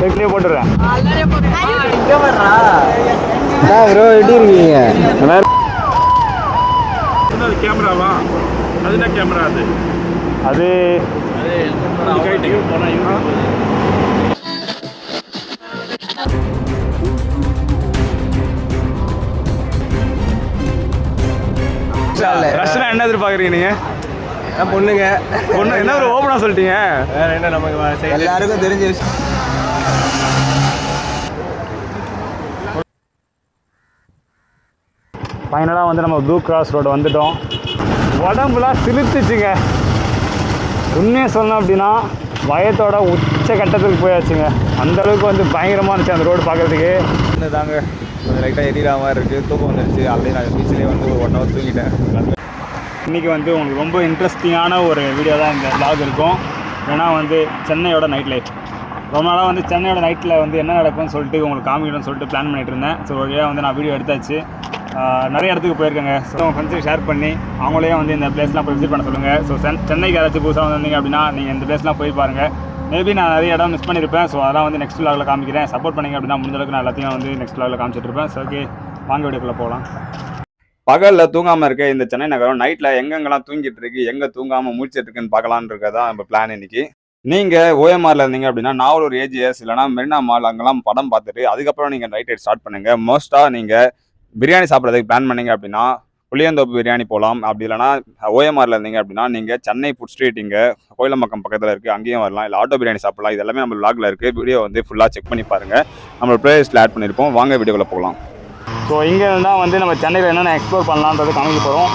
செக்லயே போட்டுறேன். ப்ரோ எப்படி இருக்கீங்க? கேமராவா? அது என்ன கேமரா? அது ரஷ்னா என்ன எதிர்பார்க்குறீங்க நீங்க? பொண்ணுங்க பொண்ணு என்ன ஒரு ஓப்பனா சொல்லிட்டீங்க? வேற என்ன, நமக்கு எல்லாருக்கும் தெரிஞ்ச விஷயம். ஃபைனலாக வந்து நம்ம ப்ளூ கிராஸ் ரோடு வந்துட்டோம். உடம்புலாம் சிலுத்துச்சுங்க. உண்மையை சொல்லணும் அப்படின்னா வயத்தோட உச்ச கட்டத்துக்கு போயாச்சுங்க. அந்தளவுக்கு வந்து பயங்கரமாக இருந்துச்சு அந்த ரோடு பார்க்குறதுக்கு. தாங்க கொஞ்சம் லைட்டாக எரியிற மாதிரி இருக்குது. தூக்கம் வந்துடுச்சு. ஆல்ரெடி நான் பீச்சிலே வந்து ஒரு 1 ஹவர் தூங்கிட்டேன். இன்றைக்கி வந்து உங்களுக்கு ரொம்ப இன்ட்ரெஸ்டிங்கான ஒரு வீடியோ தான் இந்த vlog இருக்கும். ஏன்னா வந்து சென்னையோட நைட் லைஃப். ரொம்ப நாளாக வந்து சென்னையோட நைட்டில் வந்து என்ன நடக்கும்னு சொல்லிட்டு உங்களுக்கு காமிக்கணும்னு சொல்லிட்டு பிளான் பண்ணிகிட்டு இருந்தேன். ஸோ வழியாக வந்து நான் வீடியோ எடுத்தாச்சு. நிறைய இடத்துக்கு போயிருக்கேங்க. ஸோ உங்கள் ஃப்ரெண்ட்ஸுக்கு ஷேர் பண்ணி அவங்களே வந்து இந்த பிளேஸ்லாம் போய் விசிட் பண்ண சொல்லுங்கள். ஸோ சென்னைக்கு யாராச்சும் புதுசாக வந்தீங்க அப்படின்னா நீங்கள் இந்த பிளேஸ்லாம் போய் பாருங்கள். மேபி நான் நிறைய இடம் மிஸ் பண்ணியிருப்பேன். ஸோ அதெல்லாம் வந்து நெக்ஸ்ட் vlogல காமிக்கிறேன். சப்போர்ட் பண்ணிங்க அப்படின்னா முடிஞ்சளவுக்கு நான் எல்லாத்தையும் வந்து நெக்ஸ்ட் vlogல காமிச்சிட்ருப்பேன். ஸோ ஓகே, வாங்க வீடியோக்குள்ளே போகலாம். பகலில் தூங்காமல் இருக்க இந்த சென்னை நகரம் நைட்டில் எங்கெங்கெல்லாம் தூங்கிட்டு இருக்கு, எங்கே தூங்காமல் முடிச்சிட்டு இருக்குன்னு பார்க்கலான்னு இருக்கதான் நம்ம பிளான் இன்னைக்கு. நீங்கள் ஓஎம்ஆரில் இருந்தீங்க அப்படின்னா நாவலூர் ஏஜிஎஸ் இல்லைனா மெரினா மால் அங்கெல்லாம் படம் பார்த்துட்டு அதுக்கப்புறம் நீங்கள் நைட் ரைட் ஸ்டார்ட் பண்ணுங்கள். மோஸ்ட்டாக நீங்கள் பிரியாணி சாப்பிட்றதுக்கு பிளான் பண்ணிங்க அப்படின்னா புளியந்தோப்பு பிரியாணி போகலாம். அப்படி இல்லைனா ஓஎம்ஆரில் இருந்தீங்க அப்படின்னா நீங்கள் சென்னை ஃபுட் ஸ்ட்ரீட் இங்கே கோயிலம்பக்கம் பக்கத்தில் இருக்குது, அங்கேயும் வரலாம். இல்லை ஆட்டோ பிரியாணி சாப்பிடலாம். இது எல்லாமே நம்ம vlogல இருக்குது. வீடியோ வந்து ஃபுல்லாக செக் பண்ணி பாருங்கள். நம்ம பிளேலிஸ்ட்டில் ஆட் பண்ணியிருப்போம். வாங்க வீடியோக்குள்ளே போகலாம். ஸோ இங்கே இருந்தால் வந்து நம்ம சென்னையில் என்னென்ன எக்ஸ்ப்ளோர் பண்ணலான்றது காமிக்க போகிறோம்.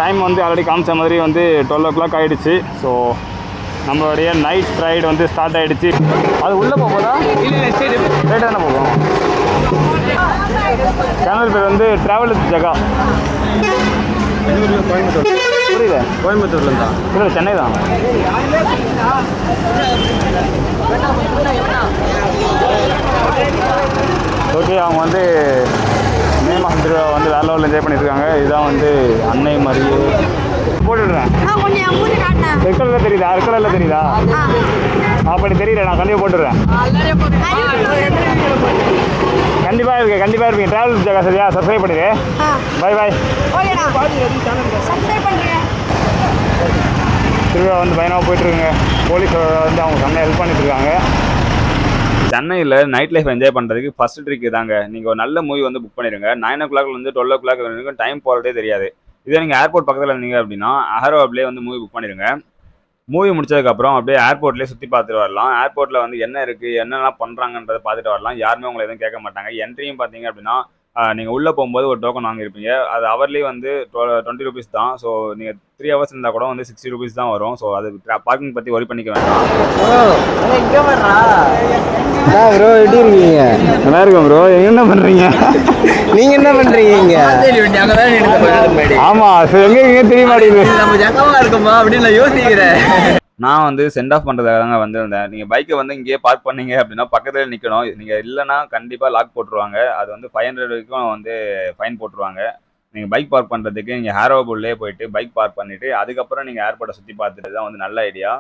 டைம் வந்து ஆல்ரெடி காமிச்ச மாதிரி வந்து 12 o'clock ஆகிடுச்சு. ஸோ நம்மளுடைய நைட் ரைடு வந்து ஸ்டார்ட் ஆகிடுச்சு. அது உள்ளே போகுதா? இல்லை, ஸ்ட்ரைட்டாக தானே போகும். சேனல் பேர் வந்து ட்ராவல் வித் ஜகா. கோயம்புத்தூர். புரியல? கோயம்புத்தூர்ல தான். இல்லை, சென்னை தான். ஓகே, அவங்க வந்து மே மாதம் திருவிழா வந்து வேற லெவலில் என்ஜாய் பண்ணியிருக்காங்க. இதுதான் வந்து அன்னை மரியே போட்டுடுறேன். ரெக்கலில் தெரியுதா? ரெக்கலில் தெரியுதா? அப்படி தெரியல, நான் கண்டிப்பாக போட்டுடுறேன். கண்டிப்பாக இருக்கு, கண்டிப்பாக இருப்பீங்க. ட்ராவல் ஜாகா சரியா? சப்ஸ்கிரைப் பண்ணிடு. பாய் பாய். திருவிழா வந்து பயணமாக போயிட்டுருக்குங்க. போலீஸ் வந்து அவங்க செம்மையாக ஹெல்ப் பண்ணிட்டு இருக்காங்க. சென்னையில் நைட் லைஃப் என்ஜாய் பண்ணுறதுக்கு ஃபஸ்ட் ட்ரிக் தாங்க. நீங்கள் ஒரு நல்ல மூவி வந்து புக் பண்ணிடுங்க. 9 o'clockலேருந்து 12 o'clock வரைக்கும் டைம் போகிறதே தெரியாது. இதே நீங்கள் ஏர்போர்ட் பக்கத்தில் இருந்தீங்க அப்படின்னா ஆரோ ஆப்லேயே வந்து மூவி புக் பண்ணிடுங்க. மூவி முடிச்சதுக்கப்புறம் அப்படியே ஏர்போர்ட்லேயே சுற்றி பார்த்துட்டு வரலாம். ஏர்போர்ட்டில் வந்து என்ன இருக்குது, என்னெல்லாம் பண்ணுறாங்கன்றதை பார்த்துட்டு வரலாம். யாருமே உங்களை எதுவும் கேட்க மாட்டாங்க. என்ட்ரியும் பார்த்தீங்க அப்படின்னா நீங்கள் உள்ளே போகும்போது ஒரு டோக்கன் வாங்கியிருப்பீங்க. அது ஹவர்லேயே வந்து 20 rupees தான். ஸோ நீங்கள் 3 hours இருந்தால் கூட வந்து 60 rupees தான் வரும். ஸோ அது பார்க்கிங் பற்றி ஒரி பண்ணிக்க வேண்டாம். ப்ரோ எப்படி இருக்கீங்க? நல்லா இருக்கும் ப்ரோ. என்ன பண்ணுறீங்க? நீங்கள் என்ன பண்ணுறீங்க? ஆமாம், ஸோ எங்கே தெரிய மாட்டேங்குது. நம்ம ஜகமா இருக்குமா அப்படின்னு நான் யோசிக்கிறேன். நான் வந்து சென்ட் ஆஃப் பண்ணுறதுக்காக தாங்க வந்திருந்தேன். நீங்கள் பைக்கை வந்து இங்கேயே பார்க் பண்ணீங்க அப்படின்னா பக்கத்தில் நிற்கணும். நீங்கள் இல்லைனா கண்டிப்பாக லாக் போட்டுருவாங்க. அது வந்து 500 வரைக்கும் வந்து ஃபைன் போட்டுருவாங்க. நீங்கள் பைக் பார்க் பண்ணுறதுக்கு நீங்கள் ஹேரோபுல்லே போயிட்டு பைக் பார்க் பண்ணிவிட்டு அதுக்கப்புறம் நீங்கள் ஏர்போர்ட்டை சுற்றி பார்த்துட்டு தான் வந்து நல்ல ஐடியா.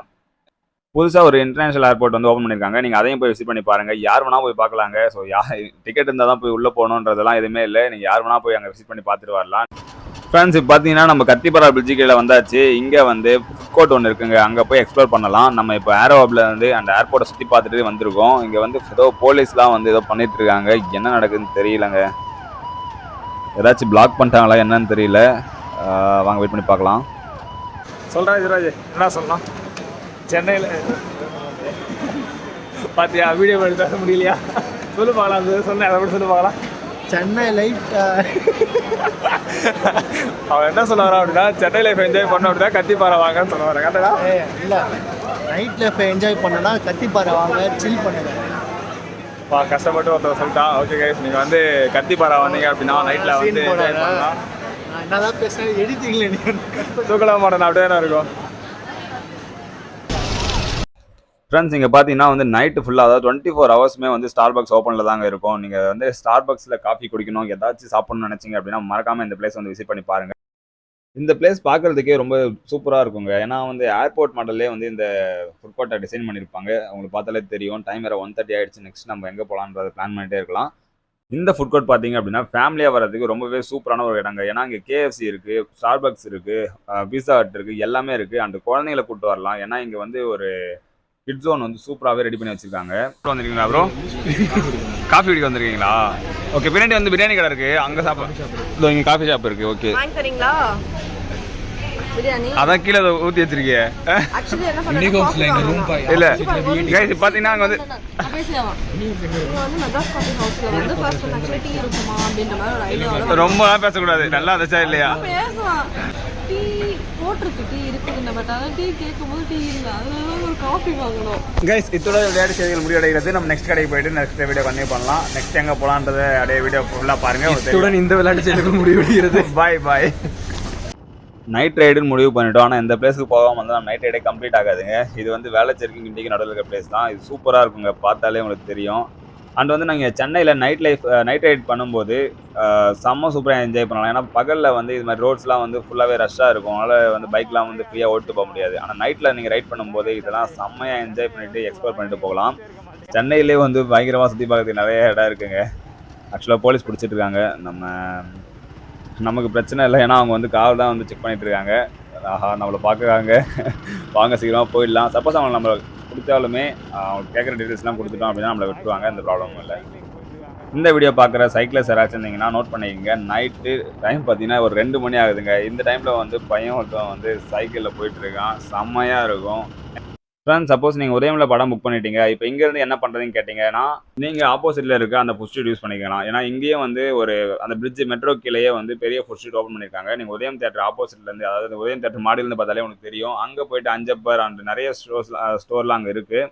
புதுசாக ஒரு இன்டர்நேஷனல் ஏர்போர்ட் வந்து ஓப்பன் பண்ணியிருக்காங்க. நீங்கள் அதையும் போய் விசிட் பண்ணி பாருங்கள். யார் வேணால் போய் பார்க்கலாங்க. ஸோ டிக்கெட் இருந்தால் தான் போய் உள்ளே போகணுன்றதெல்லாம் எதுவுமே இல்லை. நீங்கள் யார் வேணால் போய் அங்கே விசிட் பண்ணி பார்த்துட்டு வரலாம். ஃப்ரெண்ட்ஸ், இப்போ பார்த்தீங்கன்னா நம்ம கத்திப்பாரா பிரிட்ஜு கீழே வந்தாச்சு. இங்கே வந்து ஃபுட் கோர்ட் ஒன்று இருக்குங்க. அங்கே போய் எக்ஸ்ப்ளோர் பண்ணலாம். நம்ம இப்போ ஏரோவில் வந்து அந்த ஏர்போர்ட்டை சுற்றி பார்த்துட்டு வந்திருக்கோம். இங்கே வந்து ஏதோ போலீஸ்லாம் வந்து ஏதோ பண்ணிட்டு இருக்காங்க. என்ன நடக்குதுன்னு தெரியலங்க. ஏதாச்சும் பிளாக் பண்ணிட்டாங்களா என்னன்னு தெரியல. வாங்க வெயிட் பண்ணி பார்க்கலாம். சொல்கிறேன் இதுராஜ், என்ன சொல்லலாம்? சென்னையில் பார்த்தியா வீடியோ பண்ணி பேச முடியலையா? சொல்லு பார்க்கலாம். அது சொன்னேன், அதை மட்டும் சொல்லு பார்க்கலாம். சென்னை லைட் அவன் என்ன சொல்ல வரான் அப்படின்னா சென்னை லைஃப் என்ஜாய் பண்ண அப்படின்னா கத்திப்பாறை வாங்கன்னு சொல்ல வரேன். கரெக்டா? இல்லை, நைட் லைஃப் என்ஜாய் பண்ணனா கத்திப்பாறை வாங்க, சில் பண்ணுங்க. கஷ்டப்பட்டு ஒருத்தர் சொல்லிட்டான். ஓகே கைஸ், நீங்கள் வந்து கத்திப்பாறை வந்தீங்க அப்படின்னா நைட்டில் வந்து என்ஜாய் பண்ணலாம். நான் என்னதான் பேசுகிறேன், எடிட்டிங்கில் நீங்கள் தூக்கலாம் மாட்டேன், அப்படியே தான் இருக்கும். ஃப்ரெண்ட்ஸ், இங்கே பார்த்தீங்கன்னா வந்து நைட்டு ஃபுல்லாக, அதாவது 24 hours வந்து ஸ்டார்பக்ஸ் ஓப்பனில் தாங்க இருக்கும். நீங்கள் வந்து ஸ்டார்பக்ஸில் காஃபி குடிக்கணும், ஏதாச்சும் சாப்பிட்ணும்னு நினச்சிங்க அப்படின்னா மறக்காமல் இந்த பிளேஸ் வந்து விசிட் பண்ணி பாருங்கள். இந்த பிளேஸ் பார்க்குறதுக்கே ரொம்ப சூப்பராக இருக்குங்க. ஏன்னா வந்து ஏர்போர்ட் மாடல்லே வந்து இந்த ஃபுட் கோர்ட்டை டிசைன் பண்ணியிருப்பாங்க. உங்களுக்கு பார்த்தாலே தெரியும். டைம் வேறு 1:30 ஆயிடுச்சு. நெக்ஸ்ட் நம்ம எங்கே போகலான்றத பிளான் பண்ணிட்டே இருக்கலாம். இந்த ஃபுட் கோர்ட் பார்த்தீங்க அப்படின்னா, ஃபேமிலியா வர்றதுக்கு ரொம்பவே சூப்பரான ஒரு இடங்க. ஏன்னா, இங்க KFC இருக்கு, ஸ்டார்பக்ஸ் இருக்கு, பீஸா ஹட் இருக்கு, எல்லாமே இருக்கு. அண்ட் குழந்தைங்கள கூட்டு வரலாம். ஏன்னா, இங்க வந்து ஒரு கிட் ஜோன் வந்து சூப்பராகவே ரெடி பண்ணி வச்சிருக்காங்க. வந்திருக்கீங்களா ப்ரோ? காஃபி குடிக்க வந்திருக்கீங்களா? ஓகே, பின்னாடி வந்து பிரியாணி கடை இருக்கு. அங்க சாப்பிட இங்க காஃபி ஷாப் இருக்கு. ஓகே, வாங்கி தரீங்களா பிரியாணி? அதான் கீழே ஊற்றி வச்சிருக்கீங்க. ஆக்சுவலி என்ன பண்ணுங்க இல்ல கைஸ் பார்த்தீங்கன்னா அங்க வந்து இங்க வந்து மெட்ராஸ் காஃபி ஹவுஸ்ல வந்து ஃபர்ஸ்ட் ஆக்சுவலி டீ இருக்குமா அப்படின்ற மாதிரி ஒரு ஐடியாவோட ரொம்ப பேசக்கூடாது. நல்லா இருந்துச்சா இல்லையா? பேசலாம். டீ போட்டிருக்கு, டீ இருக்குதுன்னு, பட் ஆனால் டீ கேட்கும்போது டீ இல்லை, அதனால ஒரு காஃபி வாங்கணும். கைஸ் இதோட விளையாட்டு செய்திகள் முடிவடைகிறது. நம்ம நெக்ஸ்ட் கடைக்கு போயிட்டு நெக்ஸ்ட் வீடியோ கண்டினியூ பண்ணலாம். நெக்ஸ்ட் எங்கே போகலான்றத அப்படியே வீடியோ ஃபுல்லாக பாருங்க. இத்துடன் இந்த விளையாட்டு செய்திகள் முடிவடைகிறது. பாய் பாய். நைட் ரைடுன்னு முடிவு பண்ணிட்டோம். ஆனால் இந்த பிளேஸுக்கு போகாமல் வந்து நம்ம நைட் ரைடே கம்ப்ளீட் ஆகாதுங்க. இது வந்து வேளச்சேரிக்கு கிண்டிக்கு நடுவில் இருக்க பிளேஸ் தான். இது சூப்பராக இருக்குங்க, பார்த்தாலே உங்களுக்கு தெரியும். அண்ட் வந்து நாங்கள் சென்னையில் நைட் ரைட் பண்ணும்போது செம்ம சூப்பராக என்ஜாய் பண்ணலாம். ஏன்னா பகலில் வந்து இது மாதிரி ரோட்ஸ்லாம் வந்து ஃபுல்லாகவே ரஷ்ஷாக இருக்கும். அதனால் வந்து பைக்லாம் வந்து ஃப்ரீயாக ஓட்டு போக முடியாது. ஆனால் நைட்டில் நீங்கள் ரைட் பண்ணும்போது இதெல்லாம் செம்மையாக என்ஜாய் பண்ணிவிட்டு எக்ஸ்ப்ளோர் பண்ணிட்டு போகலாம். சென்னையிலே வந்து பயங்கரமாக சுற்றி பார்க்கறதுக்கு நிறைய இடம் இருக்குங்க. ஆக்சுவலாக போலீஸ் பிடிச்சிட்டு இருக்காங்க. நமக்கு பிரச்சனை இல்லை. ஏன்னா அவங்க வந்து கால் தான் வந்து செக் பண்ணிட்டு இருக்காங்க. ஆஹா, நம்மளை பார்க்குறாங்க, வாங்க சீக்கிரமாக போயிடலாம். சப்போஸ் அவங்க நம்மளை பிடிச்சாலுமே அவங்க கேட்குற டீட்டெயில்ஸ்லாம் கொடுத்துட்டோம் அப்படின்னா நம்மளை விட்டுருவாங்க. எந்த ப்ராப்ளமும் இல்லை. இந்த வீடியோ பார்க்குற சைக்கிளர்ஸ் யாராச்சும் இருந்தீங்கன்னா நோட் பண்ணிக்கங்க. நைட்டு டைம் பார்த்தீங்கன்னா ஒரு 2 மணி ஆகுதுங்க. இந்த டைமில் வந்து பையன் ஒருத்தன் வந்து சைக்கிளில் போயிட்டுருக்கான். செம்மையாக இருக்கும். ஃப்ரெண்ட்ஸ், சப்போஸ் நீங்கள் உதயமில் படம் புக் பண்ணிட்டீங்க, இப்போ இங்கேருந்து என்ன பண்ணுறதுன்னு கேட்டிங்கன்னா, நீங்கள் ஆப்போசிட்டில் இருக்க அந்த ஃபுட் ஸ்ட்ரீட் யூஸ் பண்ணிக்கலாம். ஏன்னா இங்கேயே வந்து ஒரு அந்த பிரிட்ஜ் மெட்ரோ கீழேயே வந்து பெரிய ஃபுட் ஸ்ட்ரீட் ஓப்பன் பண்ணியிருக்காங்க. நீங்கள் உதயம் தேட்டர் ஆப்போசிட்லேருந்து, அதாவது உதயம் தேட்டர் மாடியிலேருந்து பார்த்தாலே உங்களுக்கு தெரியும். அங்கே போயிட்டு அஞ்சப்பர் அண்ட் நிறைய ஸ்டோர்லாம் அங்கே இருக்குது.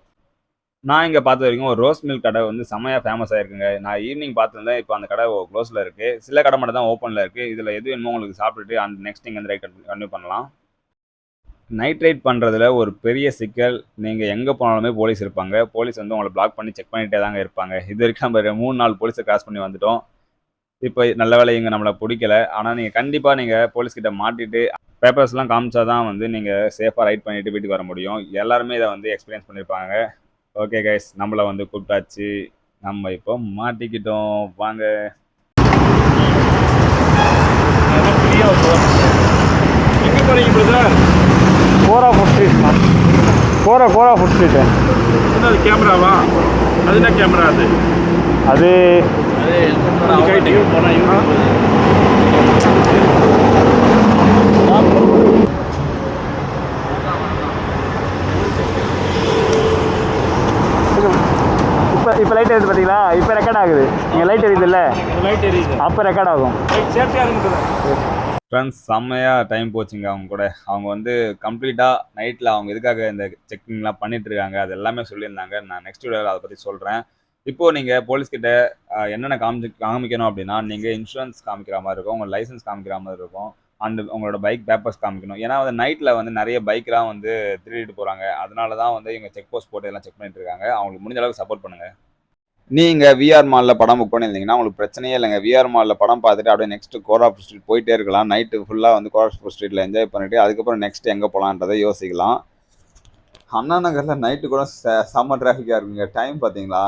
நான் இங்கே பார்த்த வரைக்கும் ஒரு ரோஸ் மில்க் கடை வந்து செம்மையாக ஃபேமஸ் ஆகிருக்குங்க. நான் ஈவினிங் பார்த்துருந்தேன். இப்போ அந்த கடை க்ளோஸில் இருக்குது. சில கடை மட்டும் தான் ஓப்பனில் இருக்குது. இதில் எது வேணுமோ உங்களுக்கு சாப்பிட்டுட்டு அண்ட் நெக்ஸ்ட் இங்கே வந்து ரைட் கன்டினியூ பண்ணலாம். நைட் ரைட் பண்ணுறதுல ஒரு பெரிய சிக்கல், நீங்கள் எங்கே போனாலுமே போலீஸ் இருப்பாங்க. போலீஸ் வந்து உங்களை பிளாக் பண்ணி செக் பண்ணிகிட்டே தாங்க இருப்பாங்க. இது வரைக்கும் நம்ம 3-4 போலீஸை கிராஸ் பண்ணி வந்துட்டோம். இப்போ நல்ல வேலை இங்கே நம்மளை பிடிக்கல. ஆனால் நீங்கள் கண்டிப்பாக நீங்கள் போலீஸ்கிட்ட மாட்டிட்டு பேப்பர்ஸ்லாம் காமிச்சா தான் வந்து நீங்கள் சேஃபாக ரைட் பண்ணிவிட்டு வீட்டுக்கு வர முடியும். எல்லாருமே இதை வந்து எக்ஸ்பீரியன்ஸ் பண்ணியிருப்பாங்க. ஓகே கைஸ், நம்மளை வந்து கூப்பிட்டாச்சு. நம்ம இப்போ மாட்டிக்கிட்டோம். வாங்க. எங்கே போகிறீங்க பிரதர்? கோரா ஃபுட் ஸ்ட்ரீட். கோரா ஃபுட் ஸ்ட்ரீட்டு. அது கேமராவா? அது என்ன கேமரா? அது இப்போ லைட் எரியுது பார்த்தீங்களா? இப்போ ரெக்கார்ட் ஆகுது. நீங்கள் லைட் எரியுது இல்லை? லைட் எரியுது, அப்போ ரெக்கார்ட் ஆகும். சேஃப்டியாக இருக்குது. ஃப்ரெண்ட்ஸ், செம்மையாக டைம் போச்சுங்க அவங்க கூட. அவங்க வந்து கம்ப்ளீட்டாக நைட்டில் அவங்க எதுக்காக இந்த செக்கிங்லாம் பண்ணிகிட்ருக்காங்க அது எல்லாமே சொல்லியிருந்தாங்க. நான் நெக்ஸ்ட் வீடியோவில் அதை பற்றி சொல்கிறேன். இப்போது நீங்கள் போலீஸ்கிட்ட என்னென்ன காமிக்கணும் அப்படின்னா, நீங்கள் இன்சூரன்ஸ் காமிக்கிற மாதிரி இருக்கும், உங்கள் லைசன்ஸ் காமிக்கிற மாதிரி இருக்கும், அண்ட் உங்களோட பைக் பேப்பர்ஸ் காமிக்கணும். ஏன்னா வந்து நைட்டில் வந்து நிறைய பைக்லாம் வந்து திருடிட்டு போகிறாங்க. அதனால தான் வந்து இவங்க செக் போஸ்ட் போட்டு எல்லாம் செக் பண்ணிட்டு இருக்காங்க. அவங்களுக்கு முடிஞ்ச அளவுக்கு சப்போர்ட் பண்ணுங்கள். நீங்கள் விஆர் மாலில் படம் புக் பண்ணியிருந்தீங்கன்னா உங்களுக்கு பிரச்சனையே இல்லைங்க. விஆர் மாலில் படம் பார்த்துட்டு அப்படியே நெக்ஸ்ட்டு கோரா ஃபுட் ஸ்ட்ரீட் போயிட்டே இருக்கலாம். நைட்டு ஃபுல்லாக வந்து கோரா ஃபுட் ஸ்ட்ரீட்டில் என்ஜாய் பண்ணிவிட்டு அதுக்கப்புறம் நெக்ஸ்ட் எங்கே போகலான்றதை யோசிக்கலாம். அண்ணா நகரில் நைட்டு கூட செம்ம டிராஃபிக்காக இருக்குங்க. டைம் பார்த்தீங்களா?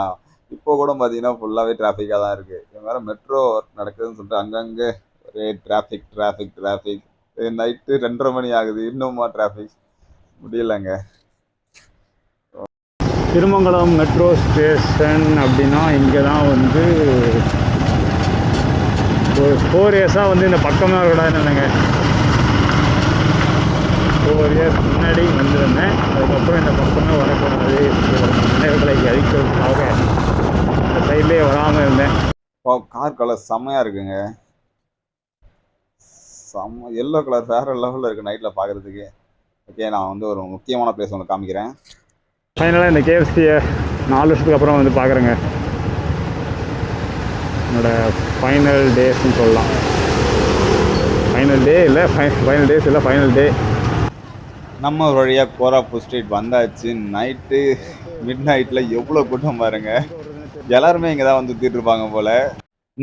இப்போ கூட பார்த்தீங்கன்னா ஃபுல்லாகவே டிராஃபிக்காக தான் இருக்குது. இது வேறு மெட்ரோ ஒர்க் நடக்குதுன்னு சொல்லிட்டு அங்கங்கே ஒரே டிராஃபிக். நைட்டு 2:30 மணி ஆகுது, இன்னுமா டிராஃபிக் முடியலைங்க. திருமங்கலம் மெட்ரோ ஸ்டேஷன் அப்படின்னா இங்கே தான் வந்து ஒரு 4 இயர்ஸாக வந்து இந்த பக்கமாக இருக்கக்கூடாதுன்னு இல்லைங்க. 4 இயர்ஸ் முன்னாடி வந்திருந்தேன். அதுக்கப்புறம் இந்த பக்கமே வரக்கூடாது, நினைவுகளை அழிக்கிறதுக்காக இந்த சைட்லேயே வராமல் இருந்தேன். கார் கலர் செம்மையாக இருக்குங்க. எல்லோ கலர் வேறு லெவலில் இருக்குது நைட்டில் பார்க்குறதுக்கு. ஓகே, நான் வந்து ஒரு முக்கியமான பிளேஸ் ஒன்று காமிக்கிறேன். ஃபைனலாக இந்த KFCயை 4 வருஷத்துக்கு அப்புறம் வந்து பார்க்குறேங்க. என்னோடய ஃபைனல் டேஸ்ன்னு சொல்லலாம். ஃபைனல் டே. நம்ம ஒரு வழியாக கோரா ஃபுட் ஸ்ட்ரீட் வந்தாச்சு. நைட்டு மிட் நைட்டில் எவ்வளோ கூட்டம் பாருங்க. எல்லாருமே இங்கே தான் வந்து சுற்றிட்டு இருப்பாங்க போல்.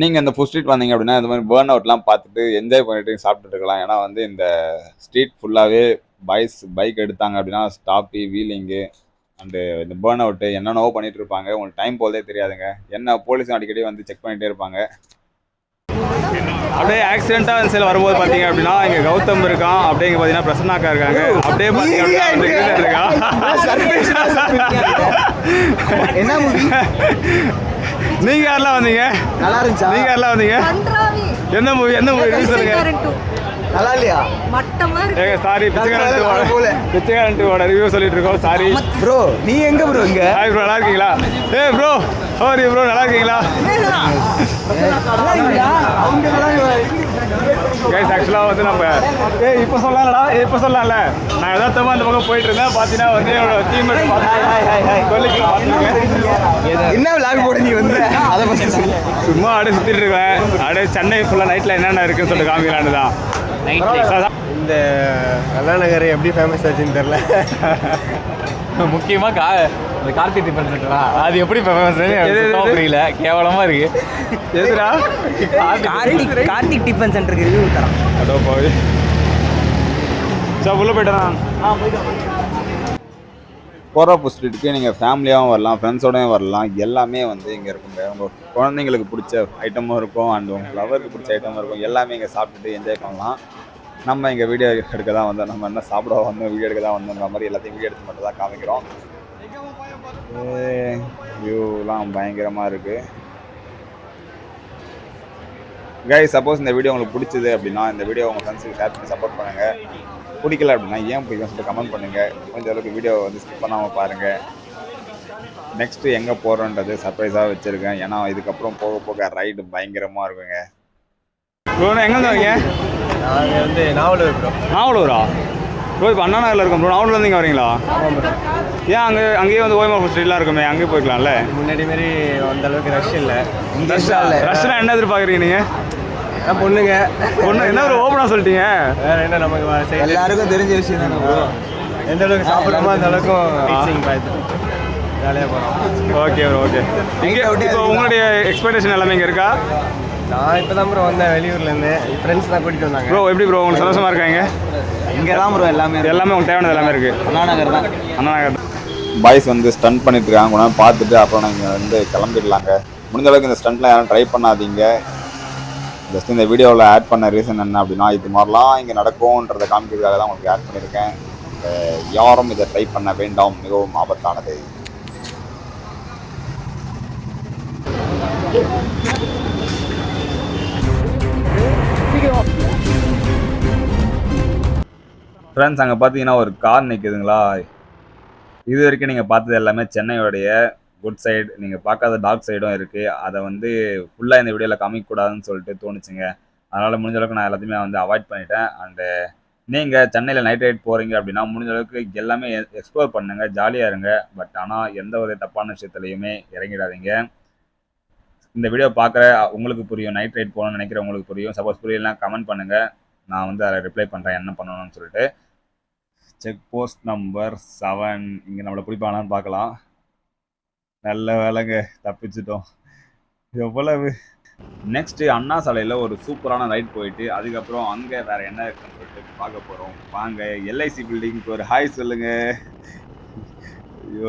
நீங்கள் இந்த ஃபுட் ஸ்ட்ரீட் வந்தீங்க அப்படின்னா இந்த மாதிரி பேர்ன் அவுட்லாம் பார்த்துட்டு என்ஜாய் பண்ணிட்டு சாப்பிட்டுட்டு இருக்கலாம். ஏன்னா வந்து இந்த ஸ்ட்ரீட் ஃபுல்லாகவே பைக் எடுத்தாங்க அப்படின்னா ஸ்டாப்பி வீலிங்கு அண்டு இந்த பேர்ன் அவுட்டு என்னென்னவோ பண்ணிட்டு இருப்பாங்க. உங்களுக்கு டைம் போதே தெரியாதுங்க. என்ன போலீஸும் அடிக்கடி வந்து செக் பண்ணிகிட்டே இருப்பாங்க. அப்படியே ஆக்சிடென்ட்டாக அந்த சைடில் வரும்போது பார்த்தீங்க அப்படின்னா இங்கே கௌதம் இருக்கான், அப்படியே இங்கே பார்த்தீங்கன்னா பிரசன்னாக்கா இருக்காங்க, அப்படியே பார்த்தீங்கன்னா என்ன மூவி நீங்கள் யாரெல்லாம் வந்தீங்க? நல்லா இருந்துச்சா? நீங்கள் யாரெல்லாம் வந்தீங்க? கன்றாவி என்ன மூவி சொல்லுங்க. நல்லா இல்லையா? மட்டமா இருக்கு. ஏங்க சாரி, பிச்சைக்காரன் 2 ரிவ்யூ சொல்லிட்டு இருக்கோம். சாரி ப்ரோ, நீ எங்க ப்ரோ? இங்க ஹாய் ப்ரோ, நல்லா இருக்கீங்களா? ப்ரோ ஹாரி ப்ரோ, நல்லா இருக்கீங்களா? கைஸ் ஆக்சுவலாக வந்து நம்ம இப்போ சொல்லலாம்ல நான் எதார்த்தமாக அந்த பக்கம் போயிட்டு இருந்தேன். பார்த்தீங்கன்னா வந்து என்னோட டீம்மேட் என்ன விளாக் போட நீ வந்து அதை பற்றி சொல்லி சும்மா அப்படியே சுற்றிட்டு இருக்கேன். அப்படியே சென்னை ஃபுல்லாக நைட்டில் என்னென்ன இருக்குன்னு சொல்லிட்டு காமிக்கலான்னு தான். இந்த அண்ணா நகர் எப்படி ஃபேமஸ் ஆச்சுன்னு தெரில. முக்கியமாக இந்த கார்த்திக் டிஃபன் சென்டரா அது எப்படி ஃபேமஸ் புரியல, கேவலமாக இருக்கு. எதுடா கார்த்திக் டிஃபன் சென்டருக்கு ரிவ்யூ தரான். அதோ போய் சார் உள்ளே போயிட்டேன். போகிறப்ப ஸ்ட்ரீட்டுக்கு நீங்கள் ஃபேமிலியாகவும் வரலாம், ஃப்ரெண்ட்ஸோடையும் வரலாம். எல்லாமே வந்து இங்கே இருக்குங்க. உங்கள் குழந்தைங்களுக்கு பிடிச்ச ஐட்டமும் இருக்கும் அண்ட் உங்கள் லவருக்கு பிடிச்ச ஐட்டமும் இருக்கும். எல்லாமே இங்கே சாப்பிட்டுட்டு என்ஜாய் பண்ணலாம். நம்ம இங்கே வீடியோ எடுக்க தான் வந்தோம். நம்ம என்ன சாப்பிட வந்தோம், வீடியோ எடுக்க தான் வந்தோன்ற மாதிரி எல்லாத்தையும் வீடியோ எடுத்து மட்டும் தான் காமிக்கிறோம். வியூலாம் பயங்கரமாக இருக்குது. கைஸ் சப்போஸ் இந்த வீடியோ உங்களுக்கு பிடிச்சது அப்படின்னா இந்த வீடியோ உங்கள் ஃப்ரெண்ட்ஸுக்கு ஷேர் பண்ணி சப்போர்ட் பண்ணுங்கள். பிடிக்கல அப்படின்னா ஏன் பிடிக்கும்னு சொல்லிட்டு கமெண்ட் பண்ணுங்கள். கொஞ்சம் அளவுக்கு வீடியோ வந்து ஸ்கிப் பண்ணாமல் பாருங்கள். நெக்ஸ்ட்டு எங்கே போகிறோன்றது சர்ப்ரைஸாக வச்சுருக்கேன். ஏன்னா இதுக்கப்புறம் போக போக ரைடு பயங்கரமாக இருக்குங்க. ப்ரோ எங்கே வரீங்க? நாங்கள் வந்து நாவலூர் ப்ரோ. நாவலூரா ப்ரோ? இப்போ அண்ணா நகரில் இருக்கோம் ப்ரோ. நாவலூர்லேருந்து இங்கே வரீங்களா? ஆமாம் ப்ரோ. ஏன் அங்கேயே வந்து ஓய்மா ஸ்ட்ரீட்லாம் இருக்குமே, அங்கேயே போய்க்கலாம்ல? முன்னாடி மாரி அந்த அளவுக்கு ரஷ் இல்லை. ரஷ்லாம் என்ன எதிர்பார்க்குறீங்க நீங்கள்? பொண்ணுங்க என்ன ஒரு ஓப்பனாக சொல்லிட்டீங்க? வேற என்ன, நமக்கு எல்லாருக்கும் தெரிஞ்ச விஷயம் தானே ப்ரோ. எந்த அளவுக்கு சாப்பிட்றோமோ அந்த அளவுக்கும் ஜாலியாக போகிறோம். Okay bro, okay. இங்கே இப்போ உங்களுடைய எக்ஸ்பெக்டேஷன் எல்லாமே இங்கே இருக்கா? நான் இப்போ தான் ப்ரோ வந்தேன் வெளியூர்லேருந்து. ஃப்ரெண்ட்ஸ் தான் கூட்டிகிட்டு வந்தாங்க. ப்ரோ எப்படி ப்ரோ உங்களுக்கு சந்தோஷமாக இருக்காங்க? இங்கே தான் ப்ரோ எல்லாமே உங்களுக்கு தேவையானது எல்லாமே இருக்குது. அண்ணா நகர் தான். அண்ணா நகர் பாய்ஸ் வந்து ஸ்டண்ட் பண்ணிட்டு இருக்காங்க. கொஞ்ச நேரம் பார்த்துட்டு அப்புறம் நீங்கள் வந்து கிளம்பிடலாங்க. முடிஞ்ச அளவுக்கு இந்த ஸ்டண்ட்லாம் யாரும் ட்ரை பண்ணாதீங்க. ஜஸ்ட் இந்த வீடியோவில் ஆட் பண்ண ரீசன் என்ன அப்படின்னா இது மாதிரிலாம் இங்கே நடக்கும்ன்றதை காமிக்கிறதுக்காக தான் உங்களுக்கு ஆட் பண்ணியிருக்கேன். யாரும் இதை ட்ரை பண்ண வேண்டாம், மிகவும் ஆபத்தானது. ஃப்ரெண்ட்ஸ் அங்கே பார்த்தீங்கன்னா ஒரு கார் நிற்குதுங்களா? இது வரைக்கும் நீங்கள் பார்த்தது எல்லாமே சென்னையோடைய குட் சைடு. நீங்கள் பார்க்காத டார்க் சைடும் இருக்குது. அதை வந்து ஃபுல்லாக இந்த வீடியோவில் காமிக்கக்கூடாதுன்னு சொல்லிட்டு தோணுச்சுங்க. அதனால் முடிஞ்ச அளவுக்கு நான் எல்லாத்தையுமே வந்து அவாய்ட் பண்ணிட்டேன். அண்டு நீங்கள் சென்னையில் நைட் ரைட் போகிறீங்க அப்படின்னா முடிஞ்ச அளவுக்கு எல்லாமே எக்ஸ்ப்ளோர் பண்ணுங்கள், ஜாலியாக இருங்க. பட் ஆனால் எந்த ஒரு தப்பான விஷயத்துலையுமே இறங்கிடாதீங்க. இந்த வீடியோ பார்க்குற உங்களுக்கு புரியும், நைட் ரைட் போகணும்னு நினைக்கிறவங்களுக்கு புரியும். சப்போஸ் புரியலாம் கமெண்ட் பண்ணுங்கள், நான் வந்து அதை ரிப்ளை பண்ணுறேன் என்ன பண்ணணும்னு சொல்லிட்டு. செக் போஸ்ட் நம்பர் 7 இங்கே நம்மளை பிடிப்பானான்னு பார்க்கலாம். நல்ல வேலைங்க, தப்பிச்சிட்டோம். எவ்வளவு நெக்ஸ்ட்டு அண்ணா சாலையில் ஒரு சூப்பரான ரைட் போயிட்டு அதுக்கப்புறம் அங்கே வேறு என்ன இருக்குன்னு சொல்லிட்டு பார்க்க போகிறோம். வாங்க. எல்ஐசி பில்டிங்க்கு ஒரு ஹாய் சொல்லுங்கள்.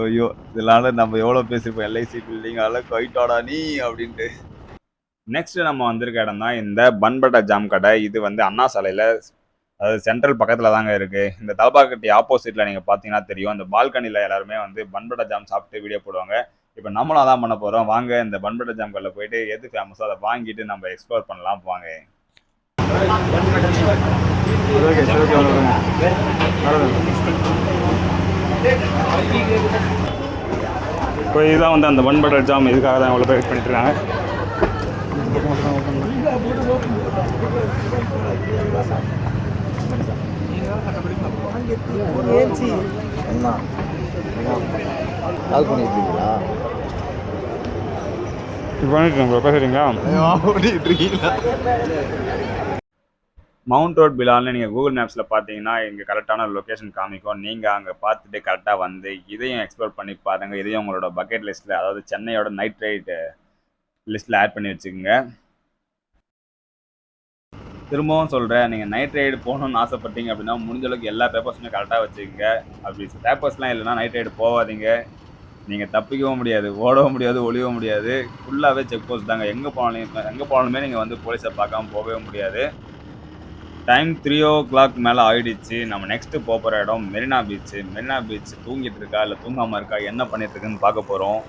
ஐயோ இதனால நம்ம எவ்வளோ பேசியிருப்போம். எல்ஐசி பில்டிங் அதெல்லாம் கொயிட்டாடா நீ அப்படின்ட்டு. நெக்ஸ்ட்டு நம்ம வந்திருக்க இடம் தான் இந்த பன்பட்டா ஜாம் கடை. இது வந்து அண்ணா சாலையில் அதாவது சென்ட்ரல் பக்கத்தில் தாங்க இருக்குது. இந்த தலபாக்கட்டி ஆப்போசிட்டில் நீங்கள் பார்த்தீங்கன்னா தெரியும். இந்த பால்கனியில் எல்லாருமே வந்து பன்பட்டா ஜாம் சாப்பிட்டு வீடியோ போடுவாங்க. இப்போ நம்மளும் அதான் பண்ண போகிறோம். வாங்க இந்த பன்பட்டா ஜாம் கடையில் போயிட்டு எது ஃபேமஸோ அதை வாங்கிட்டு நம்ம எக்ஸ்ப்ளோர் பண்ணலாம். வாங்க. இப்போ இதுதான் வந்து அந்த பன்பட்டா ஜாம். இதுக்காக தான் இவ்வளோ பேர் வெயிட் பண்ணிட்டு இருக்காங்க. மவுண்ட் ரோட் பிலால்னு நீங்கள் கூகுள் மேப்ஸில் பார்த்தீங்கன்னா இங்கே கரெக்டான லொக்கேஷன் காமிக்கும். நீங்கள் அங்கே பார்த்துட்டு கரெக்டாக வந்து இதையும் எக்ஸ்ப்ளோர் பண்ணி பாருங்கள். இதையும் உங்களோட பக்கெட் லிஸ்ட்டில், அதாவது சென்னையோட நைட் ரைட் லிஸ்ட்டில் ஆட் பண்ணி வச்சுக்கோங்க. திரும்பவும் சொல்கிறேன், நீங்கள் நைட் ரைடு போகணுன்னு ஆசைப்பட்டீங்க அப்படின்னா முடிஞ்ச அளவுக்கு எல்லா பேப்பர்ஸுமே கரெக்டாக வச்சுக்கோங்க. அப்படி பேப்பர்ஸ்லாம் இல்லைன்னா நைட் ரைடு போகாதீங்க. நீங்கள் தப்பிக்கவும் முடியாது, ஓடவும் முடியாது, ஒளியவும் முடியாது. ஃபுல்லாகவே செக் போஸ்ட் தாங்க. எங்கே போனாலுமே நீங்கள் வந்து போலீஸை பார்க்காம போகவே முடியாது. டைம் 3:00 மேலே ஆயிடுச்சு. நம்ம நெக்ஸ்ட்டு போகிற இடம் மெரினா பீச்சு. மெரினா பீச் தூங்கிட்டு இருக்கா இல்லை தூங்காமல் இருக்கா, என்ன பண்ணிட்டு இருக்குன்னு பார்க்க போகிறோம்.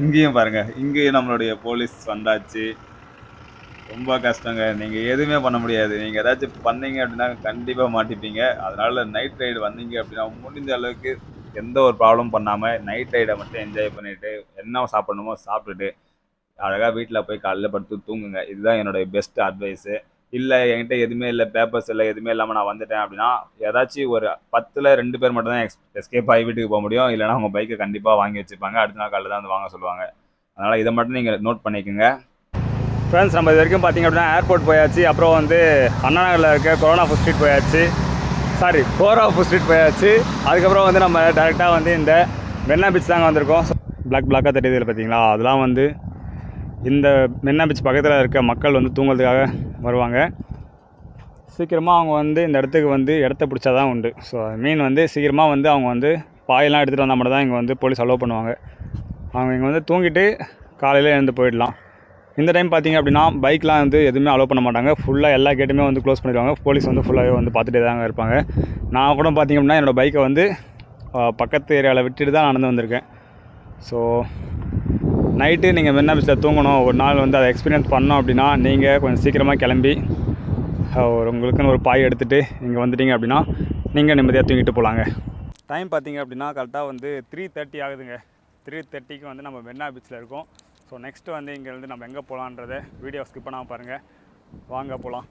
இங்கேயும் பாருங்கள், இங்கேயும் நம்மளுடைய போலீஸ் வந்தாச்சு. ரொம்ப கஷ்டங்க. நீங்கள் எதுவுமே பண்ண முடியாது. நீங்கள் ஏதாச்சும் பண்ணீங்க அப்படின்னா கண்டிப்பாக மாட்டிப்பீங்க. அதனால நைட் ரைடு வந்தீங்க அப்படின்னா முடிஞ்ச அளவுக்கு எந்த ஒரு ப்ராப்ளம் பண்ணாமல் நைட் ரைடை மட்டும் என்ஜாய் பண்ணிவிட்டு என்ன சாப்பிடணுமோ சாப்பிட்டுட்டு அழகாக வீட்டில் போய் காலையில் படுத்து தூங்குங்க. இதுதான் என்னுடைய பெஸ்ட் அட்வைஸு. இல்லை என்கிட்ட எதுவுமே இல்லை, பேப்பர்ஸ் இல்லை, எதுவுமே இல்லாமல் நான் வந்துட்டேன் அப்படின்னா ஏதாச்சும் ஒரு 10ல் 2 பேர் மட்டும் தான் எஸ்கேப் ஆகி வீட்டுக்கு போக முடியும். இல்லைனா உங்கள் பைக்கை கண்டிப்பாக வாங்கி வச்சுருப்பாங்க. அடுத்த நாள் காலையில் தான் வந்து வாங்க சொல்லுவாங்க. அதனால் இதை மட்டும் நீங்கள் நோட் பண்ணிக்கோங்க. ஃப்ரெண்ட்ஸ், நம்ம இது வரைக்கும் பார்த்திங்க அப்படின்னா ஏர்போர்ட் போயாச்சு. அப்புறம் வந்து அண்ணா நகரில் இருக்க கொரோனா ஃபுட் ஸ்ட்ரீட் போயாச்சு. கோரா ஃபுட் ஸ்ட்ரீட் போயாச்சு. அதுக்கப்புறம் வந்து நம்ம டேரெக்டாக வந்து இந்த மெரினா பீச் தாங்க வந்திருக்கோம். பிளாக்காக தெரியுது இல்லை பார்த்தீங்களா, அதெல்லாம் வந்து இந்த மெரினா பீச் பக்கத்தில் இருக்க மக்கள் வந்து தூங்குறதுக்காக வருவாங்க. சீக்கிரமாக அவங்க வந்து இந்த இடத்துக்கு வந்து இடத்த பிடிச்சா தான் உண்டு. ஸோ மீன் வந்து சீக்கிரமாக வந்து அவங்க வந்து பாயெல்லாம் எடுத்துகிட்டு வந்தால் மட்டும் தான் இங்கே வந்து போலீஸ் அலோவ் பண்ணுவாங்க. அவங்க இங்கே வந்து தூங்கிட்டு காலையில் எழுந்து போயிடலாம். இந்த டைம் பார்த்திங்க அப்படின்னா பைக்லாம் வந்து எதுவுமே அலோவ் பண்ண மாட்டாங்க. ஃபுல்லாக எல்லா கேட்டுமே வந்து க்ளோஸ் பண்ணிடுவாங்க. போலீஸ் வந்து ஃபுல்லாகவே வந்து பார்த்துட்டே தாங்க இருப்பாங்க. நான் கூட பார்த்திங்க அப்படின்னா என்னோடய பைக்கை வந்து பக்கத்து ஏரியாவில் விட்டுட்டு தான் நடந்து வந்திருக்கேன். ஸோ நைட்டு நீங்கள் மெரினா பீச்சில் தூங்கணும், ஒரு நாள் வந்து அதை எக்ஸ்பீரியன்ஸ் பண்ணோம் அப்படின்னா நீங்கள் கொஞ்சம் சீக்கிரமாக கிளம்பி உங்களுக்குன்னு ஒரு பாய் எடுத்துகிட்டு இங்கே வந்துட்டீங்க அப்படின்னா நீங்கள் நிம்மதியாக தூங்கிட்டு போகலாங்க. டைம் பார்த்திங்க அப்படின்னா கரெக்டாக வந்து 3:30 ஆகுதுங்க. 3:30க்கு வந்து நம்ம மெரினா பீச்சில் இருக்கோம். ஸோ நெக்ஸ்ட்டு வந்து இங்கேருந்து நம்ம எங்கே போகலான்றதை வீடியோ ஸ்கிப் பண்ணாமல் பாருங்கள். வாங்க போகலாம்.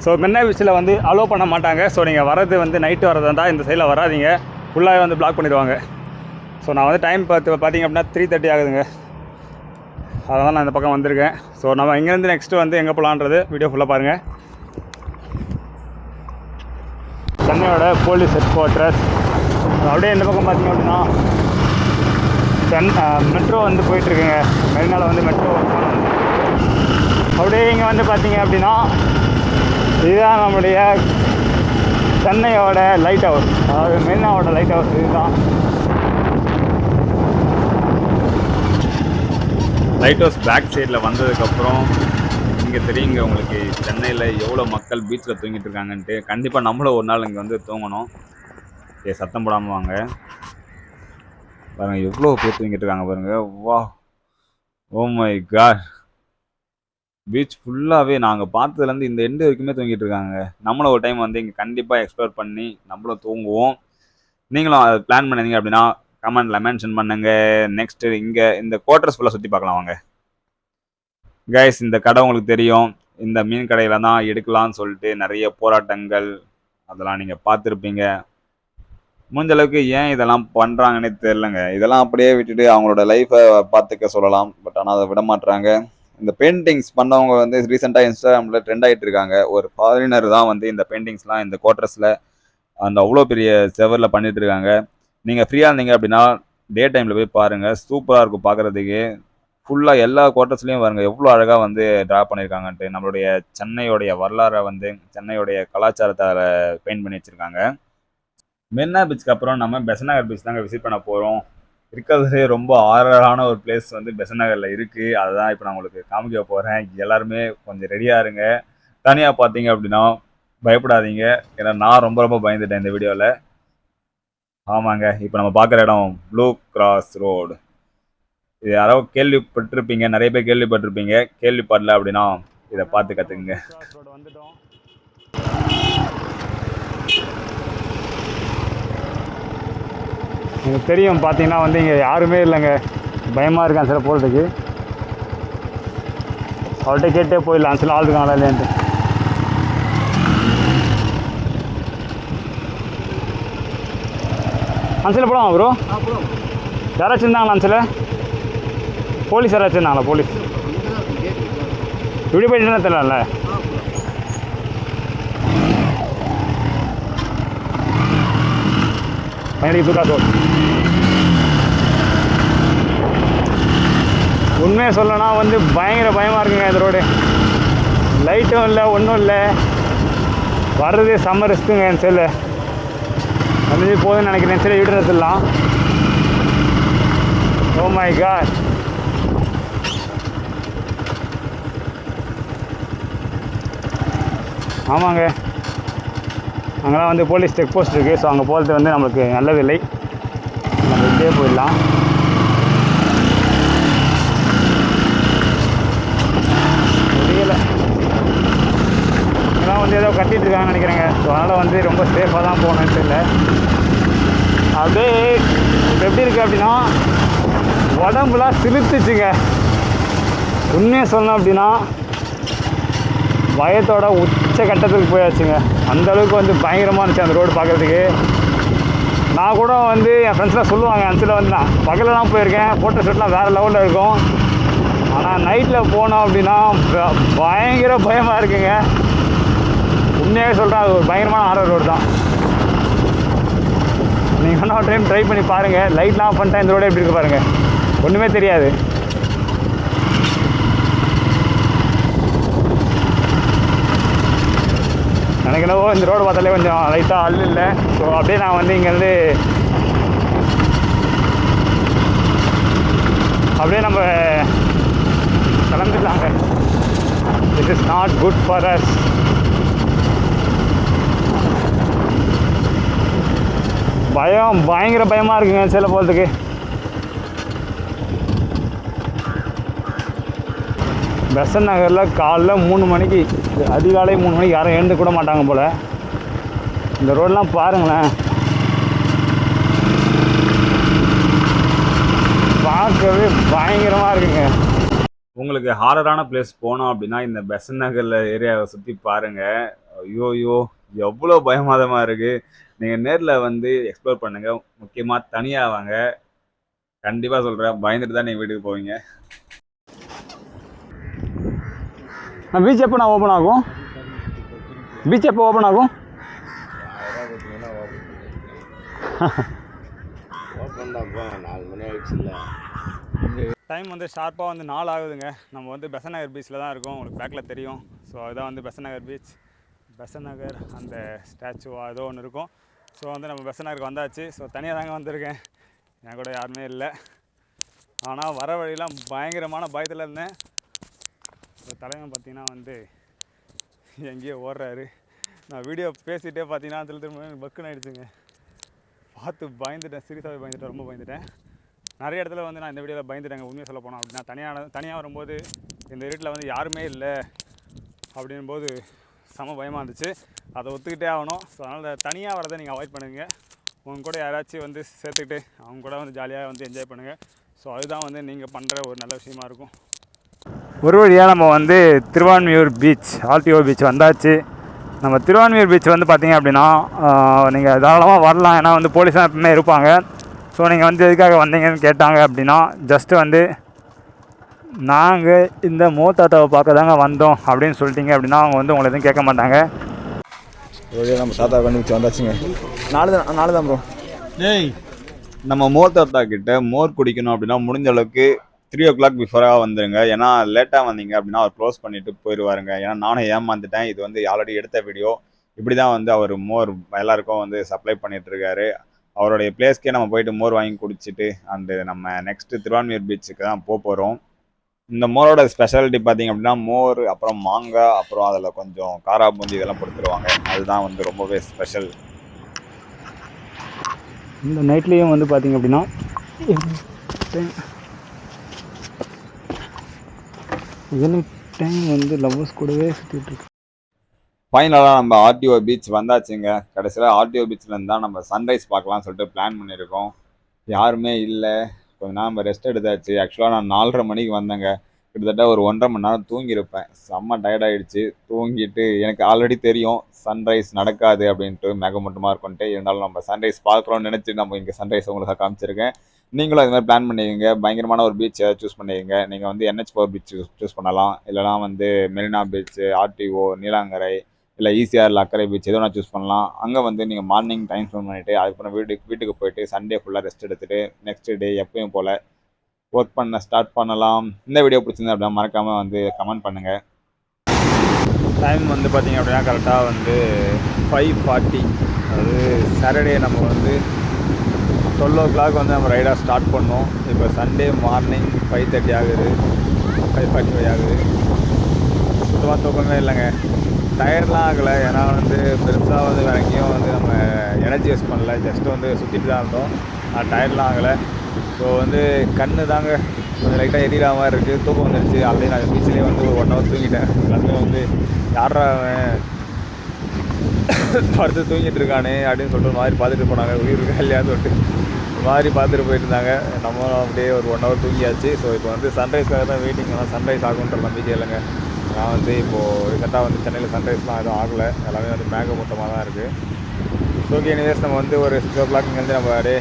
ஸோ மெரினா பீச்சில் வந்து அலோவ் பண்ண மாட்டாங்க. ஸோ நீங்கள் வரது வந்து நைட்டு வரதா இருந்தால் இந்த சைடில் வராதிங்க, ஃபுல்லாகவே வந்து பிளாக் பண்ணிடுவாங்க. ஸோ நான் வந்து டைம் பார்த்திங்க அப்படின்னா 3:30 ஆகுதுங்க. அதனால் நான் இந்த பக்கம் வந்திருக்கேன். ஸோ நம்ம இங்கேருந்து நெக்ஸ்ட்டு வந்து எங்கே போகலான்றது வீடியோ ஃபுல்லாக பாருங்கள். சென்னையோட போலீஸ் ஹெட் குவார்ட்டர்ஸ். அப்படியே இந்த பக்கம் பார்த்திங்க அப்படின்னா மெட்ரோ வந்து போயிட்டுருக்குங்க. மெரினாவில் வந்து மெட்ரோ அப்படியே இங்கே வந்து பார்த்திங்க அப்படின்னா இதுதான் நம்முடைய சென்னையோட லைட் ஹவுஸ், அதாவது மெரினாவோட லைட் ஹவுஸ் இதுதான். லைட் ஹவுஸ் பேக் சைடில் வந்ததுக்கப்புறம் இங்கே தெரியுங்க உங்களுக்கு சென்னையில் எவ்வளோ மக்கள் பீச்சில் தூங்கிட்டு இருக்காங்கன்ட்டு. கண்டிப்பாக நம்மளும் ஒரு நாள் இங்கே வந்து தூங்கணும். சத்தம் போடாமல் வாங்க. பாருங்கள் எவ்வளோ பேர் தூங்கிட்டு இருக்காங்க பாருங்கள். வா, ஓ மை காட், பீச் ஃபுல்லாகவே நாங்கள் பார்த்ததுலேருந்து இந்த எண்டு வரைக்குமே தூங்கிட்டு இருக்காங்க. நம்மளும் ஒரு டைம் வந்து இங்கே கண்டிப்பாக எக்ஸ்ப்ளோர் பண்ணி நம்மளும் தூங்குவோம். நீங்களும் அதை பிளான் பண்ணிங்க அப்படின்னா கமெண்ட்டில் மென்ஷன் பண்ணுங்க. நெக்ஸ்ட்டு இங்கே இந்த குவார்ட்டர்ஸ் ஃபுல்லாக சுற்றி பார்க்கலாம் வாங்க. கைஸ், இந்த கடை உங்களுக்கு தெரியும். இந்த மீன் கடையில் தான் எடுக்கலாம்னு சொல்லிட்டு நிறைய போராட்டங்கள் அதெல்லாம் நீங்கள் பார்த்துருப்பீங்க. முடிஞ்ச அளவுக்கு ஏன் இதெல்லாம் பண்ணுறாங்கன்னே தெரிலங்க. இதெல்லாம் அப்படியே விட்டுட்டு அவங்களோட லைஃப்பை பார்த்துக்க சொல்லலாம். பட் ஆனால் அதை விட மாட்டுறாங்க. இந்த பெயிண்டிங்ஸ் பண்ணவங்க வந்து ரீசெண்டாக இன்ஸ்டாகிராமில் ட்ரெண்ட் ஆகிட்டு இருக்காங்க. ஒரு ஃபாரினர் தான் வந்து இந்த பெயிண்டிங்ஸ்லாம் இந்த குவார்ட்டர்ஸில் அந்த அவ்வளோ பெரிய செவரில் பண்ணிட்டு இருக்காங்க. நீங்கள் ஃப்ரீயாக இருந்தீங்க அப்படின்னா டே டைமில் போய் பாருங்கள், சூப்பராக இருக்கும் பார்க்குறதுக்கு. ஃபுல்லாக எல்லா குவார்ட்டர்ஸ்லேயும் பாருங்கள் எவ்வளோ அழகாக வந்து ட்ரா பண்ணியிருக்காங்கன்ட்டு. நம்மளுடைய சென்னையோடைய வரலாறை வந்து சென்னையோடைய கலாச்சாரத்தை பெயிண்ட் பண்ணி வச்சுருக்காங்க. மெரினா பீச்சுக்கு அப்புறம் நம்ம பெசன்ட் நகர் பீச் தாங்க விசிட் பண்ண போகிறோம். இருக்கிறதுலே ரொம்ப ஆறான ஒரு பிளேஸ் வந்து பெசன்ட் நகரில் இருக்குது. அதுதான் இப்போ நான் உங்களுக்கு காமிக்க போகிறேன். எல்லாருமே கொஞ்சம் ரெடியாக இருங்க. தனியாக பார்த்தீங்க அப்படின்னா பயப்படாதீங்க. ஏன்னா நான் ரொம்ப பயந்துட்டேன் இந்த வீடியோவில். ஆமாங்க, இப்போ நம்ம பார்க்குற இடம் ப்ளூ கிராஸ் ரோடு. இது யாரோ கேள்விப்பட்டிருப்பீங்க, நிறைய பேர் கேள்விப்பட்டிருப்பீங்க. கேள்விப்படல அப்படின்னா இதை பார்த்து கற்றுக்குங்க. வந்துட்டோம். எனக்கு தெரியும் பார்த்தீங்கன்னா வந்து இங்கே யாருமே இல்லைங்க. பயமாக இருக்கேன் சில போகிறதுக்கு. அவர்கிட்ட கேட்டே போயிடலாம் சில ஆள் இருக்காங்களா இல்லையான்ட்டு. அன்சில் போகலாம் ப்ரோ. யாராச்சும் இருந்தாங்களா அன்சில்? போலீஸ் யாராச்சும் இருந்தாங்களா? போலீஸ் இப்படி போயிட்டு தெரியல. எனக்கு தூக்கா உண்மையை சொல்லனா வந்து பயங்கர பயமாக இருக்குங்க இந்த ரோடு. லைட்டும் இல்லை, ஒன்றும் இல்லை. வர்றதே செம்ம ரிஸ்க்குங்க என் செல்லு. வந்து போதுன்னு நினைக்கிறேன். சரி வீட்டு எடுத்துடலாம். Oh my god. ஆமாங்க, அங்கெல்லாம் வந்து போலீஸ் செக் போஸ்ட் இருக்குது. ஸோ அங்கே போகிறது வந்து நம்மளுக்கு நல்லதில்லை. நம்ம இப்படியே போயிடலாம். முடியலை, இதெல்லாம் வந்து ஏதோ கட்டிகிட்டு இருக்காங்கன்னு நினைக்கிறேங்க. ஸோ அதனால் வந்து ரொம்ப சேஃபாக தான் போகணுன்னு தெரியல. அப்படியே இப்போ எப்படி இருக்குது அப்படின்னா உடம்புலாம் சிலுத்துச்சுங்க. உண்மையை சொல்லணும் அப்படின்னா பயத்தோட உச்ச கட்டத்துக்கு போயாச்சுங்க. அந்தளவுக்கு வந்து பயங்கரமாக இருந்துச்சு அந்த ரோடு பார்க்குறதுக்கு. நான் கூட வந்து என் ஃப்ரெண்ட்ஸ்லாம் சொல்லுவாங்க, அந்த சைடில் வந்து நான் பகலெலாம் போயிருக்கேன், ஃபோட்டோ ஷூட்லாம் வேறு லெவலில் இருக்கும். ஆனால் நைட்டில் போனோம் அப்படின்னா பயங்கர பயமாக இருக்குங்க. உண்மையாகவே சொல்கிறேன், அது ஒரு பயங்கரமான ஹாரர் ரோடு தான். நீங்கள் வேணா ஒரு டைம் ட்ரை பண்ணி பாருங்கள். லைட்லாம் ஆஃப் பண்ணிட்டேன், இந்த ரோடு எப்படி இருக்கு பாருங்கள், ஒன்றுமே தெரியாது. எனக்கு என்னவோ இந்த ரோடு பார்த்தாலே கொஞ்சம் லைட்டாக அள்ளு இல்லை. ஸோ அப்படியே நான் வந்து இங்கேருந்து அப்படியே நம்ம கிளம்பிடலாங்க. It is not good for us. பயம், பயங்கர பயமாக இருக்குங்க சேலம் போகிறதுக்கு. பெசன்ட் நகரில் காலைல 3 மணிக்கு, அதிகாலை 3 மணிக்கு யாரும் எழுந்து கூட மாட்டாங்க போல். இந்த ரோடெலாம் பாருங்களேன், பார்க்கவே பயங்கரமாக இருக்குங்க. உங்களுக்கு ஹாரரான பிளேஸ் போனோம் அப்படின்னா இந்த பெசன்ட் நகரில் ஏரியாவை சுற்றி பாருங்கள். ஐயோ எவ்வளோ பயமாதமாக இருக்குது. நீங்கள் நேரில் வந்து எக்ஸ்ப்ளோர் பண்ணுங்கள். முக்கியமாக தனியாக வாங்க. கண்டிப்பாக சொல்கிறேன், பயந்துட்டு தான் நீங்கள் வீட்டுக்கு போவீங்க. பீச் எப்போ நான் ஓப்பன் ஆகும்? பீச் எப்போ ஓப்பன் ஆகும்? டைம் வந்து ஷார்ப்பாக வந்து 4 ஆகுதுங்க. நம்ம வந்து பெசன்ட் நகர் பீச்சில் தான் இருக்கோம், உங்களுக்கு பேக்கில் தெரியும். ஸோ அதுதான் வந்து பெசன்ட் நகர் பீச். பெசன்ட் நகர் அந்த ஸ்டாச்சு ஏதோ ஒன்று இருக்கும். ஸோ வந்து நம்ம பெசன்ட் நகருக்கு வந்தாச்சு. ஸோ தனியாக தாங்க வந்திருக்கேன், என் கூட யாருமே இல்லை. ஆனால் வர வழியெலாம் பயங்கரமான பயத்தில் இருந்தேன். தலைவன் பார்த்தீங்கன்னா வந்து எங்கேயோ ஓடுறாரு. நான் வீடியோ பேசிகிட்டே பார்த்தீங்கன்னா அதில் திரும்ப பக்குன்னு ஆகிடுச்சுங்க. பார்த்து பயந்துட்டேன், சீரியஸாகவே பயந்துட்டேன், ரொம்ப பயந்துட்டேன். நிறைய இடத்துல வந்து நான் இந்த வீடியோவில் பயந்துட்டேங்க. உண்மையை சொல்ல போனோம் அப்படின்னா தனியாக வரும்போது இந்த வீட்டில் வந்து யாருமே இல்லை அப்படின்போது செம பயமாக இருந்துச்சு. அதை ஒத்துக்கிட்டே ஆகணும். ஸோ அதனால் தனியாக வரதை நீங்கள் அவாய்ட் பண்ணுங்கள். உங்க கூட யாராச்சும் வந்து சேர்த்துக்கிட்டு அவங்க கூட வந்து ஜாலியாக வந்து என்ஜாய் பண்ணுங்கள். ஸோ அதுதான் வந்து நீங்கள் பண்ணுற ஒரு நல்ல விஷயமா இருக்கும். ஒரு வழியாக நம்ம வந்து திருவான்மியூர் பீச், ஆர்டிஓ பீச் வந்தாச்சு. நம்ம திருவான்மியூர் பீச் வந்து பார்த்திங்க அப்படின்னா நீங்கள் தாராளமாக வரலாம். ஏன்னா வந்து போலீஸாக எப்பவுமே இருப்பாங்க. ஸோ நீங்கள் வந்து எதுக்காக வந்தீங்கன்னு கேட்டாங்க அப்படின்னா ஜஸ்ட்டு வந்து நாங்கள் இந்த தாத்தாவை பார்க்க தாங்க வந்தோம் அப்படின்னு சொல்லிட்டீங்க அப்படின்னா அவங்க வந்து உங்களை எதுவும் கேட்க மாட்டாங்க. நம்ம தாத்தா கண்டுபிடிச்சி வந்தாச்சுங்க. நாலு தான் ப்ரோ. ஏய், நம்ம தாத்தா கிட்ட மோர் குடிக்கணும் அப்படின்னா முடிஞ்ச அளவுக்கு 3 o'clock பிஃபோராக வந்துடுங்க. ஏன்னா லேட்டாக வந்தீங்க அப்படின்னா அவர் க்ளோஸ் பண்ணிவிட்டு போயிடுவாருங்க. ஏன்னா நானும் ஏமாந்துட்டேன். இது வந்து ஆல்ரெடி எடுத்த வீடியோ. இப்படி தான் வந்து அவர் மோர் எல்லாருக்கும் வந்து சப்ளை பண்ணிகிட்ருக்காரு. அவருடைய பிளேஸ்க்கே நம்ம போயிட்டு மோர் வாங்கி குடிச்சிட்டு நம்ம நெக்ஸ்ட்டு திருவான்மியூர் பீச்சுக்கு தான் போகிறோம். இந்த மோரோட ஸ்பெஷாலிட்டி பார்த்திங்க அப்படின்னா மோர், அப்புறம் மாங்காய், அப்புறம் அதில் கொஞ்சம் காரா பூந்தி இதெல்லாம் கொடுத்துருவாங்க. அதுதான் வந்து ரொம்பவே ஸ்பெஷல். இந்த நைட்லேயும் வந்து பார்த்திங்க அப்படின்னா எனி டைம் வந்து லவ்வர்ஸ் கூடவே சுற்றிட்டு இருக்கு. ஃபைனலாக நம்ம ஆர்டிஓ பீச் வந்தாச்சுங்க. கடைசியில் ஆர்டிஓ பீச்சில் தான் நம்ம சன்ரைஸ் பார்க்கலாம்னு சொல்லிட்டு பிளான் பண்ணியிருக்கோம். யாருமே இல்லை. கொஞ்ச நேரம் நம்ம ரெஸ்ட் எடுத்தாச்சு. ஆக்சுவலாக நான் 4:30 மணிக்கு வந்தேங்க. கிட்டத்தட்ட ஒரு 1.5 மணி நேரம் தூங்கியிருப்பேன். செம்ம டயர்டாகிடுச்சு. தூங்கிட்டு எனக்கு ஆல்ரெடி தெரியும் சன்ரைஸ் நடக்காது அப்படின்ட்டு, மேகமூட்டமாக இருக்கும்ன்ட்டு. இருந்தாலும் நம்ம சன்ரைஸ் பார்க்குறோன்னு நினச்சி நம்ம இங்கே சன்ரைஸ் உங்களுக்கு காமிச்சிருக்கேன். நீங்களும் அது மாதிரி பிளான் பண்ணிக்கங்க. பயங்கரமான ஒரு பீச் சூஸ் பண்ணிக்கங்க. நீங்கள் வந்து NH4 பீச் சூஸ் பண்ணலாம். இல்லைனா வந்து மெரினா பீச், ஆர்டிஓ, நீலாங்கரை, இல்லை ECRல அக்கரை பீச் எதோ நான் சூஸ் பண்ணலாம். அங்கே வந்து நீங்கள் மார்னிங் டைம் ஸ்பெண்ட் பண்ணிவிட்டு அதுக்கப்புறம் வீட்டுக்கு போயிட்டு சண்டே ஃபுல்லாக ரெஸ்ட் எடுத்துகிட்டு நெக்ஸ்ட் டே எப்பயும் போல் ஒர்க் பண்ண ஸ்டார்ட் பண்ணலாம். இந்த வீடியோ பிடிச்சிருந்தா அப்படின்னா மறக்காமல் வந்து கமெண்ட் பண்ணுங்கள். டைம் வந்து பார்த்திங்க அப்படின்னா கரெக்டாக வந்து 5:40. அது சாட்டர்டே நம்ம வந்து 12 o'clock வந்து நம்ம ரைடாக ஸ்டார்ட் பண்ணோம். இப்போ சண்டே மார்னிங் 5:30 ஆகுது, 5:45 ஆகுது. சுத்தமாக தூக்கமே இல்லைங்க. டயர்ட்லாம் ஆகலை, ஏன்னா வந்து பெருசாக வந்து வேறு எங்கேயும் வந்து நம்ம எனர்ஜி வேஸ்ட் பண்ணல, ஜஸ்ட்டு வந்து சுற்றிட்டு தான் இருந்தோம். டயர்ட்லாம் ஆகலை. ஸோ வந்து கண்ணு தாங்க கொஞ்சம் லைட்டாக எரியிற மாதிரி இருக்குது, தூக்கம் வந்துடுச்சு. ஆல்ரெடி நான் பீச்சிலே வந்து ஒரு 1 hour தூங்கிட்டேன். எல்லாருமே வந்து யாரா அவன் படுத்து தூங்கிட்டு இருக்கானே அப்படின்னு சொல்லிட்டு ஒரு மாதிரி பார்த்துட்டு போனாங்க, உயிர் இருக்கா இல்லையான்னு சொல்லிட்டு ஒரு மாதிரி பார்த்துட்டு போயிட்டு இருந்தாங்க. நம்மளும் அப்படியே ஒரு 1 hour தூங்கியாச்சு. ஸோ இப்போ வந்து சன்ரைஸ்க்காக தான் வெயிட்டிங். ஆனால் சன்ரைஸ் ஆகுன்ற நம்பிக்கை இல்லைங்க. நான் வந்து இப்போது ரீசெண்டாக வந்து சென்னையில் சன்ரைஸ்லாம் எதுவும் ஆகலை, எல்லாமே வந்து மேகமூட்டமாக தான் இருக்குது. ஸோ எனிவேஸ் நம்ம வந்து ஒரு 6 o'clock இங்கேருந்து நம்ம அப்படியே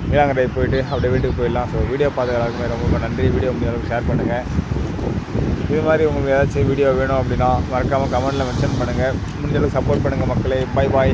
நீலாங்கரை போயிட்டு அப்படியே வீட்டுக்கு போயிடலாம். ஸோ வீடியோ பார்த்த எல்லாருக்குமே ரொம்ப ரொம்ப நன்றி. வீடியோ முடிஞ்ச அளவுக்கு ஷேர் பண்ணுங்கள். இது மாதிரி உங்களுக்கு ஏதாச்சும் வீடியோ வேணும் அப்படின்னா மறக்காமல் கமெண்ட்டில் மென்ஷன் பண்ணுங்கள். முடிஞ்ச அளவுக்கு சப்போர்ட் பண்ணுங்கள் மக்களே. Bye bye.